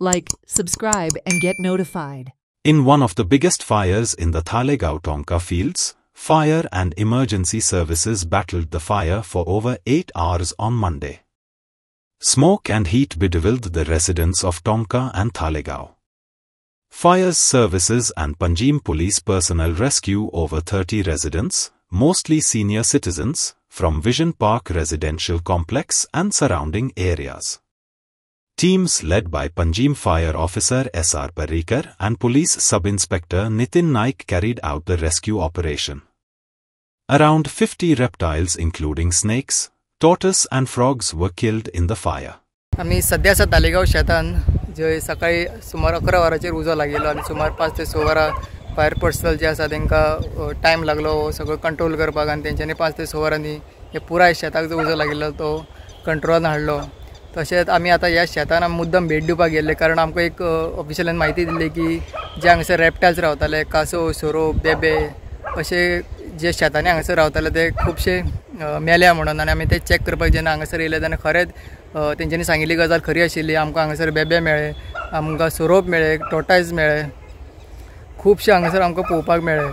like, subscribe and get notified. In one of the biggest fires in the Talegaon Tonka fields, fire and emergency services battled the fire for over 8 hours on Monday. Smoke and heat bedeviled the residents of Tonka and Talegaon. Fire services and Panjim police personnel rescue over 30 residents, mostly senior citizens, from Vision Park residential complex and surrounding areas. Teams led by Panjim Fire Officer S.R. Parrikar and Police Sub-Inspector Nitin Naik carried out the rescue operation. Around 50 reptiles including snakes, tortoise and frogs were killed in the fire. आम्ही सध्या तालेगाव शेतान जे सकाळी सुमार 11 वरांचेर उजो लागिल्लो आनी सुमार 5 ते 6 वरां फायर पर्सनल जे आसा तांकां टायम लागलो सगळो कंट्रोल करपाक आनी तेंच्यांनी 5 ते 6 वरांनी हे पुराय शेताक जो उजो लागिल्लो तो कंट्रोलान हाडलो. तशेंच आमी आतां ह्या शेतान मुद्दम भेट दिवपाक गेल्ले कारण आमकां एक ऑफिशियलान म्हायती दिल्ली की जे हांगासर रेप्टायल्स रावताले कासव सोरोप बेबे अशे जे शेतांनी हांगासर रावताले ते खुबशे मेल्या म्हणून आनी आमी ते चॅक करपाक जेन्ना हांगासर येयले तेन्ना खरेंच तेंच्यांनी सांगिल्ली गजाल खरी आशिल्ली. आमकां हांगासर बेबे मेळ्ळे, आमकां सोरोप मेळ्ळे, टॉर्टायज मेळ्ळे, खुबशे हांगासर आमकां पळोवपाक मेळ्ळे.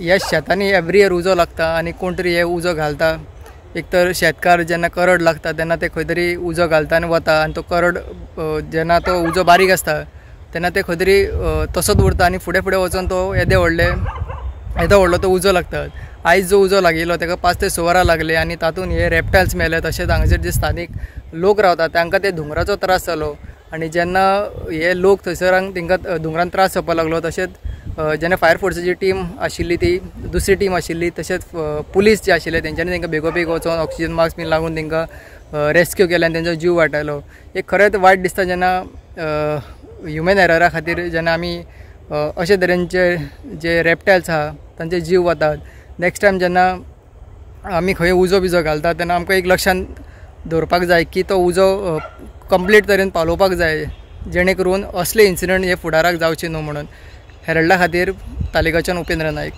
ह्या शेतांनी एवरी इयर उजो लागता आनी कोण तरी हे उजो घालता. एक तर शेतकार जेन्ना करड लागता तेन्ना ते खंय तरी उजो घालता आनी वता आनी तो करड जेन्ना तो उजो बारीक आसता तेन्ना ते खंय तरी तसोच उरता आनी फुडें फुडें वचून तो येदो व्हडलो तो उजो लागता. आयज जो उजो लागिल्लो ताका 5 ते 6 वरां लागले आनी तातूंत हे रेप्टायल्स मेले. तशेंच हांगासर जे स्थानीक लोक रावतात तांकां ते धुंवराचो त्रास जालो आनी जेन्ना हे लोक थंयसरांक तांकां धुंवरान त्रास जावपाक लागलो तशेंच जेन्ना फायर फोर्साची टीम आशिल्ली ती दुसरी टीम आशिल्ली तशेंच पुलीस जे आशिल्ले तेंच्यांनी तांकां बेगोबेग वचून ऑक्सिजन मास्क बीन लागून तांकां रेस्क्यू केले आनी तेंचो जीव वाटायलो. एक खरेंच वायट दिसता जेन्ना ह्युमन एररा खातीर जेन्ना आमी अशे तरेचे जे रेप्टायल्स आहा तांचे जीव वतात. नेक्स्ट टायम जेन्ना आमी खंय उजो बिजो घालता तेन्ना आमकां एक लक्षांत दवरपाक जाय की तो उजो कंप्लीट तरेन पालोवपाक जाय जेणे करून असले इन्सिडंट हे फुडाराक जावचे न्हू म्हणून. हेरल्डा खातीर तालेगांवच्यान उपेंद्र नायक.